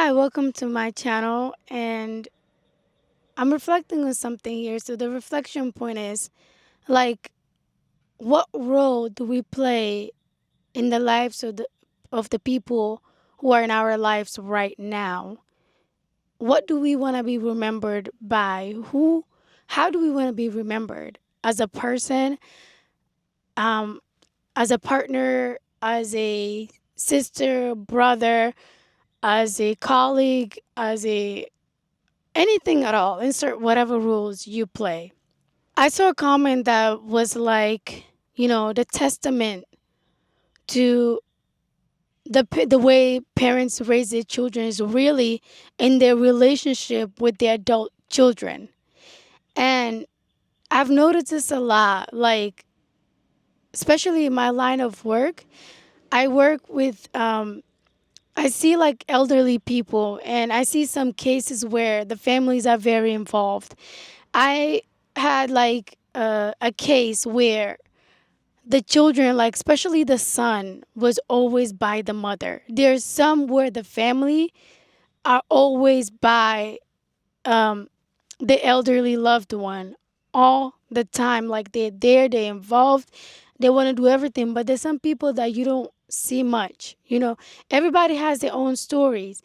Hi, welcome to my channel. And I'm reflecting on something here. So, the reflection point is like, what role do we play in the lives of the people who are in our lives right now? What do we want to be remembered by? How do we want to be remembered? As a person, um, as a partner, as a sister, brother, as a colleague, as a anything at all. Insert whatever rules you play. I saw a comment that was like, the testament to the way parents raise their children is really in their relationship with their adult children. And I've noticed this a lot, like, especially in my line of work. I work with, I see like elderly people, and I see some cases where the families are very involved. I had like a case where the children, like especially the son, was always by the mother. There's some where the family are always by um, the elderly loved one all the time. Like they're there, they're involved, they want to do everything. But there's some people that you don't see much. Everybody has their own stories.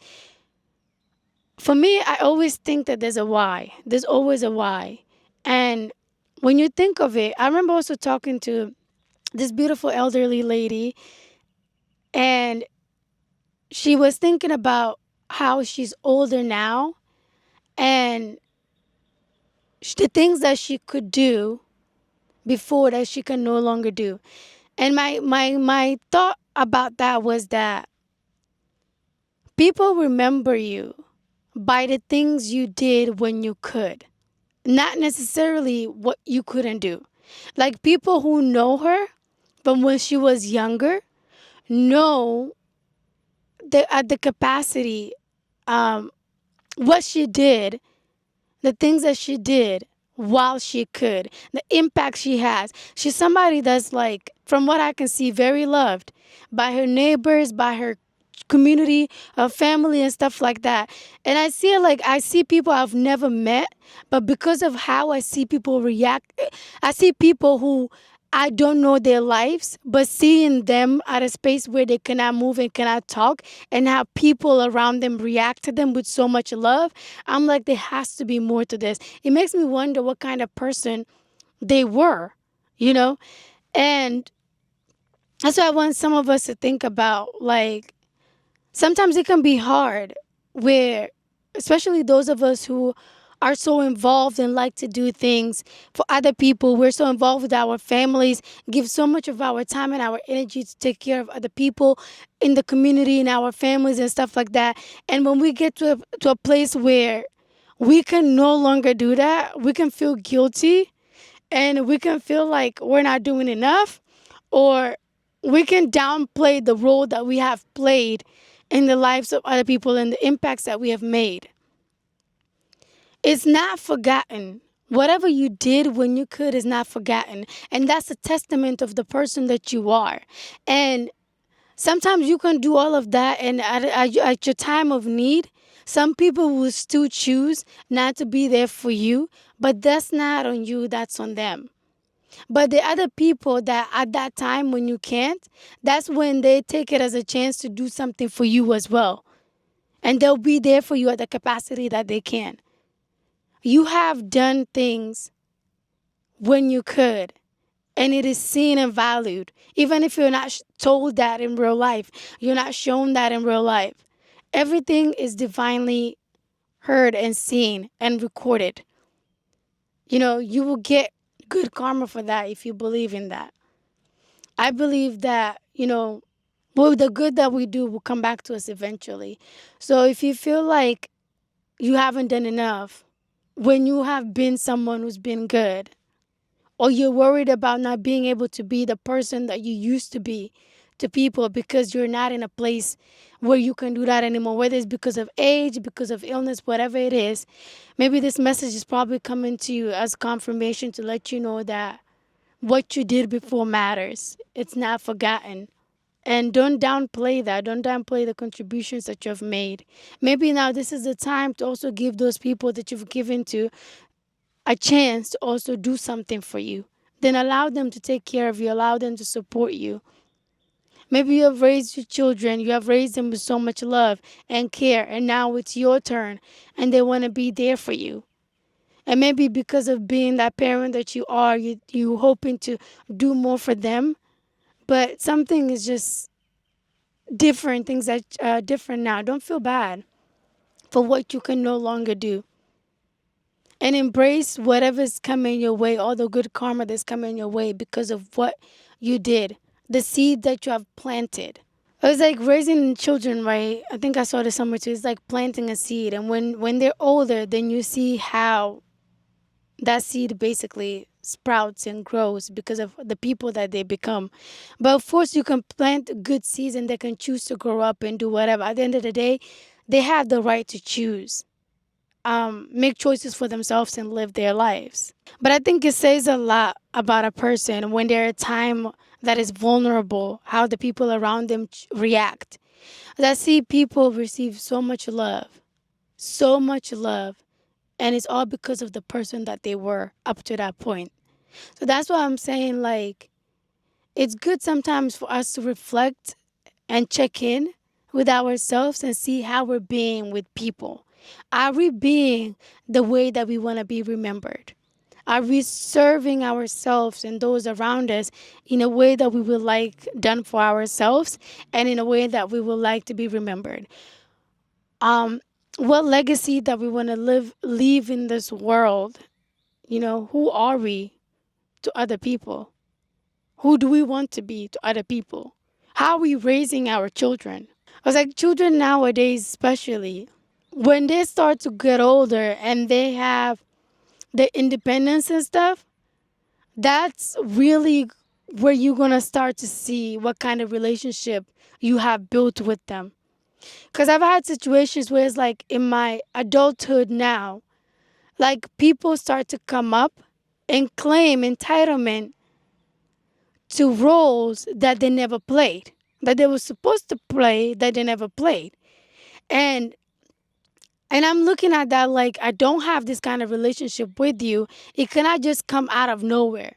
For me, I always think that there's a why. There's always a why. And when you think of it, I remember also talking to this beautiful elderly lady, and she was thinking about how she's older now and the things that she could do before that she can no longer do. And my thought about that was that people remember you by the things you did when you could, not necessarily what you couldn't do. Like people who know her from when she was younger know at the capacity, um, what she did, the things that she did while she could, the impact she has. She's somebody that's like, from what I can see, very loved by her neighbors, by her community, her family, and stuff like that. And I see it like I see people I've never met, but because of how I see people react, I see people who I don't know their lives, but seeing them at a space where they cannot move and cannot talk, and how people around them react to them with so much love, I'm like, there has to be more to this. It makes me wonder what kind of person they were, you know? And that's why I want some of us to think about, like, sometimes it can be hard where, especially those of us who are so involved and like to do things for other people, we're so involved with our families, give so much of our time and our energy to take care of other people in the community, in our families and stuff like that. And when we get to a place where we can no longer do that, we can feel guilty, and we can feel like we're not doing enough, or we can downplay the role that we have played in the lives of other people and the impacts that we have made. It's not forgotten. Whatever you did when you could is not forgotten. And that's a testament of the person that you are. And sometimes you can do all of that, and at your time of need, some people will still choose not to be there for you, but that's not on you, that's on them. But the other people that at that time when you can't, that's when they take it as a chance to do something for you as well. And they'll be there for you at the capacity that they can. You have done things when you could, and it is seen and valued. Even if you're not told that in real life, you're not shown that in real life. Everything is divinely heard and seen and recorded. You will get good karma for that if you believe in that. I believe that, well, the good that we do will come back to us eventually. So if you feel like you haven't done enough, when you have been someone who's been good, or you're worried about not being able to be the person that you used to be to people because you're not in a place where you can do that anymore, whether it's because of age, because of illness, whatever it is, maybe this message is probably coming to you as confirmation to let you know that what you did before matters. It's not forgotten. And don't downplay that. Don't downplay the contributions that you've made. Maybe now this is the time to also give those people that you've given to a chance to also do something for you. Then allow them to take care of you, allow them to support you. Maybe you have raised your children, you have raised them with so much love and care, and now it's your turn and they want to be there for you. And maybe because of being that parent that you are, you hoping to do more for them, but something is just different. Things that are different now. Don't feel bad for what you can no longer do, and embrace whatever's coming your way, all the good karma that's coming your way because of what you did, the seed that you have planted. It's like raising children, right? I think I saw this somewhere too. It's like planting a seed, and when they're older, then you see how that seed basically sprouts and grows because of the people that they become. But of course, you can plant good seeds, and they can choose to grow up and do whatever. At the end of the day, they have the right to choose, make choices for themselves and live their lives. But I think it says a lot about a person when they're a time that is vulnerable, how the people around them react. I see people receive so much love, and it's all because of the person that they were up to that point. So that's why I'm saying, like, it's good sometimes for us to reflect and check in with ourselves and see how we're being with people. Are we being the way that we want to be remembered? Are we serving ourselves and those around us in a way that we would like done for ourselves and in a way that we would like to be remembered? Um, what legacy that we want to leave in this world? Who are we to other people? Who do we want to be to other people? How are we raising our children? I was like, children nowadays, especially, when they start to get older and they have the independence and stuff, that's really where you're going to start to see what kind of relationship you have built with them. Because I've had situations where it's like in my adulthood now, like people start to come up and claim entitlement to roles that they never played, that they were supposed to play, that they never played. And I'm looking at that like, I don't have this kind of relationship with you. It cannot just come out of nowhere.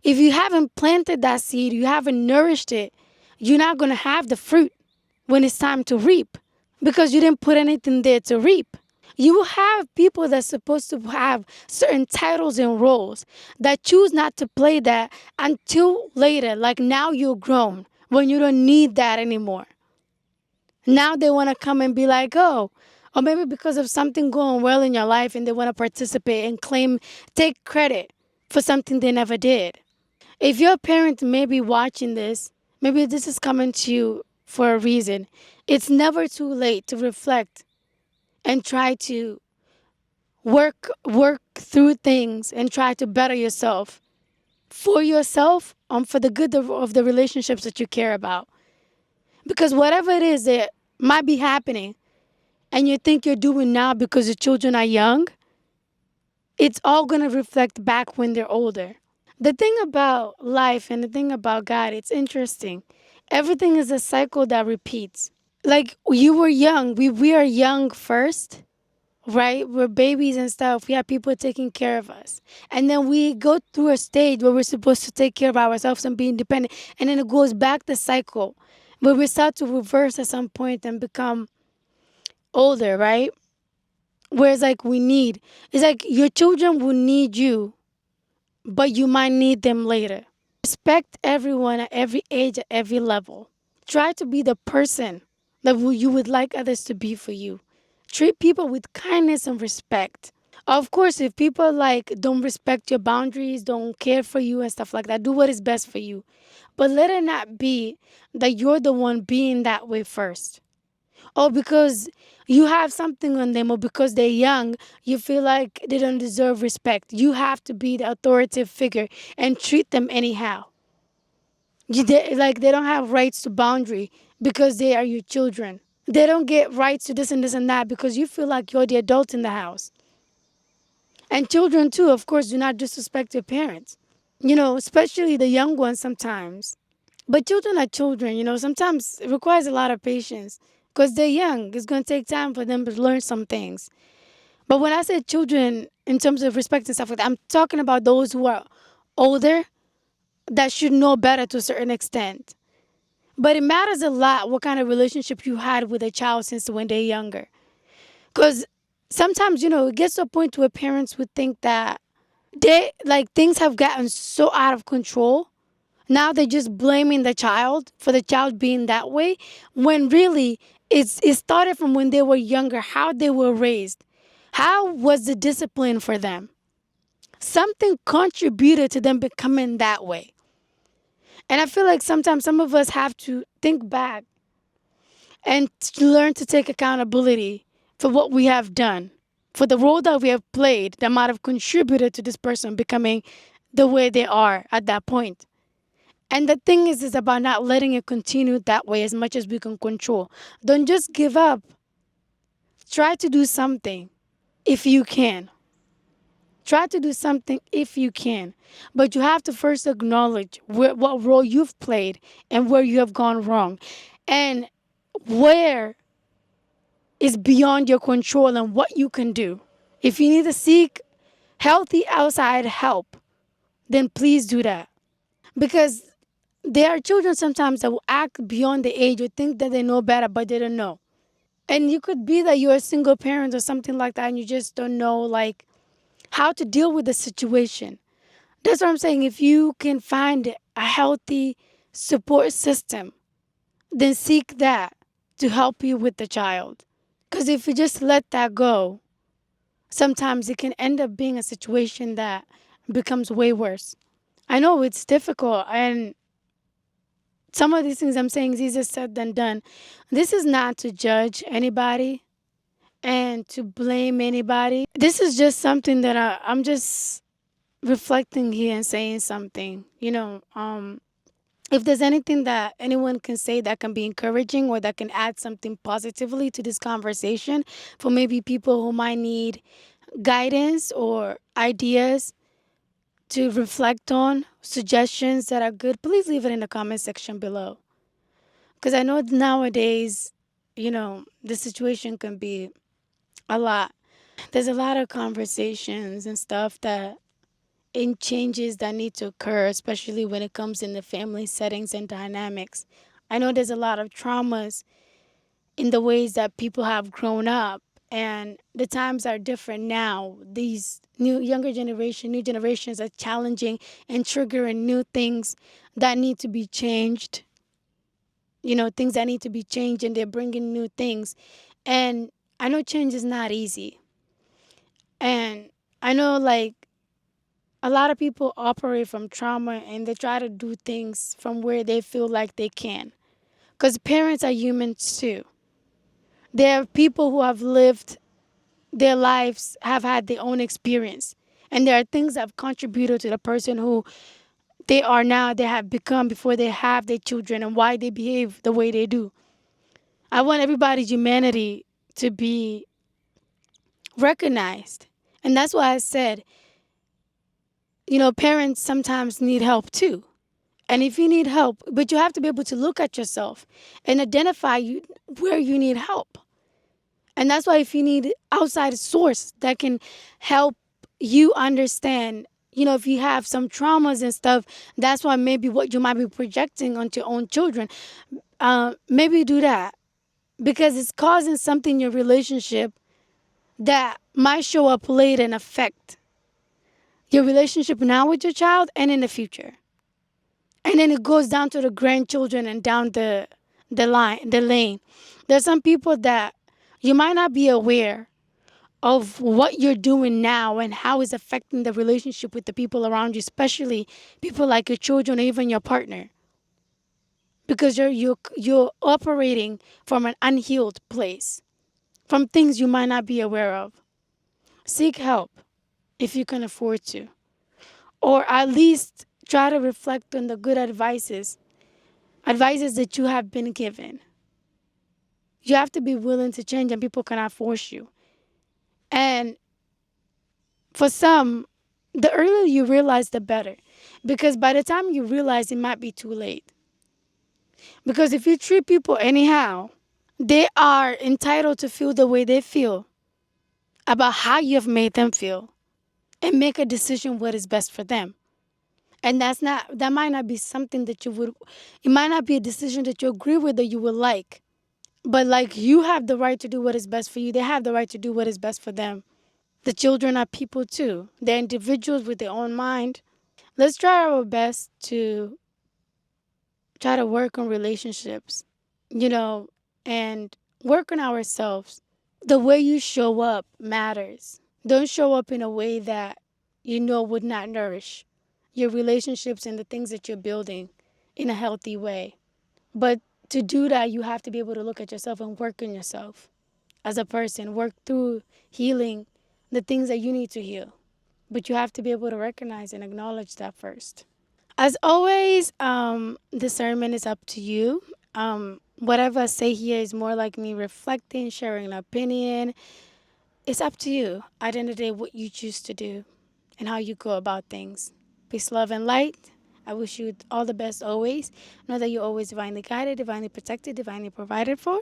If you haven't planted that seed, you haven't nourished it, you're not going to have the fruit when it's time to reap because you didn't put anything there to reap. You have people that's supposed to have certain titles and roles that choose not to play that until later, like now you're grown, when you don't need that anymore. Now they want to come and be like, oh, or maybe because of something going well in your life and they want to participate and take credit for something they never did. If your parent may be watching this, maybe this is coming to you for a reason. It's never too late to reflect and try to work through things and try to better yourself, for the good of the relationships that you care about. Because whatever it is that might be happening and you think you're doing now because your children are young, it's all going to reflect back when they're older. The thing about life and the thing about God, it's interesting. Everything is a cycle that repeats. Like you were young, we are young first, right? We're babies and stuff. We have people taking care of us. And then we go through a stage where we're supposed to take care of ourselves and be independent. And then it goes back the cycle where we start to reverse at some point and become older, right? Whereas it's like your children will need you, but you might need them later. Respect everyone at every age, at every level. Try to be the person that you would like others to be for you. Treat people with kindness and respect. Of course, if people don't respect your boundaries, don't care for you and stuff like that, do what is best for you. But let it not be that you're the one being that way first. Or because you have something on them or because they're young, you feel like they don't deserve respect. You have to be the authoritative figure and treat them anyhow. They don't have rights to boundary because they are your children. They don't get rights to this and that because you feel like you're the adult in the house. And children too, of course, do not disrespect their parents. Especially the young ones sometimes. But children are children, sometimes it requires a lot of patience because they're young. It's going to take time for them to learn some things. But when I say children in terms of respect and stuff like that, I'm talking about those who are older that should know better to a certain extent. But it matters a lot what kind of relationship you had with a child since when they're younger. Because sometimes, it gets to a point where parents would think that they, like, things have gotten so out of control. Now they're just blaming the child for the child being that way, when really it started from when they were younger, how they were raised. How was the discipline for them? Something contributed to them becoming that way. And I feel like sometimes some of us have to think back and learn to take accountability for what we have done, for the role that we have played that might have contributed to this person becoming the way they are at that point. And the thing is about not letting it continue that way as much as we can control. Don't just give up. Try to do something if you can. Try to do something if you can. But you have to first acknowledge what role you've played and where you have gone wrong. And where is beyond your control and what you can do. If you need to seek healthy outside help, then please do that. Because there are children sometimes that will act beyond the age or think that they know better, but they don't know. And you could be that you're a single parent or something like that, and you just don't know, like, how to deal with the situation. That's what I'm saying. If you can find a healthy support system, then seek that to help you with the child. Because if you just let that go, sometimes it can end up being a situation that becomes way worse. I know it's difficult, and some of these things I'm saying is easier said than done. This is not to judge anybody and to blame anybody. This is just something that I'm just reflecting here and saying something. If there's anything that anyone can say that can be encouraging or that can add something positively to this conversation for maybe people who might need guidance or ideas to reflect on, suggestions that are good, please leave it in the comment section below. Because I know nowadays, the situation can be a lot. There's a lot of conversations and stuff that in changes that need to occur, especially when it comes in the family settings and dynamics. I know there's a lot of traumas in the ways that people have grown up, and the times are different now. These new generations are challenging and triggering new things that need to be changed. Things that need to be changed, and they're bringing new things. And I know change is not easy. And I know, like, a lot of people operate from trauma and they try to do things from where they feel like they can. Because parents are humans too. There are people who have lived their lives, have had their own experience. And there are things that have contributed to the person who they are now, they have become before they have their children, and why they behave the way they do. I want everybody's humanity to be recognized. And that's why I said, parents sometimes need help too. And if you need help, but you have to be able to look at yourself and identify where you need help. And that's why if you need outside source that can help you understand, if you have some traumas and stuff, that's why maybe what you might be projecting onto your own children, maybe do that. Because it's causing something in your relationship that might show up later and affect your relationship now with your child and in the future. And then it goes down to the grandchildren and down the lane. There's some people that you might not be aware of what you're doing now and how it's affecting the relationship with the people around you, especially people like your children or even your partner. Because you're operating from an unhealed place, from things you might not be aware of. Seek help if you can afford to. Or at least try to reflect on the good advices that you have been given. You have to be willing to change, and people cannot force you. And for some, the earlier you realize, the better. Because by the time you realize, it might be too late. Because if you treat people anyhow, they are entitled to feel the way they feel about how you have made them feel and make a decision what is best for them. And that might not be something that you would, it might not be a decision that you agree with or you would like. But like you have the right to do what is best for you. They have the right to do what is best for them. The children are people too. They're individuals with their own mind. Let's try our best to try to work on relationships, you know, and work on ourselves. The way you show up matters. Don't show up in a way that you know would not nourish your relationships and the things that you're building in a healthy way. But to do that, you have to be able to look at yourself and work on yourself as a person, work through healing the things that you need to heal. But you have to be able to recognize and acknowledge that first. As always, discernment is up to you. Whatever I say here is more like me reflecting, sharing an opinion. It's up to you. At the end of the day, what you choose to do and how you go about things. Peace, love, and light. I wish you all the best always. Know that you're always divinely guided, divinely protected, divinely provided for.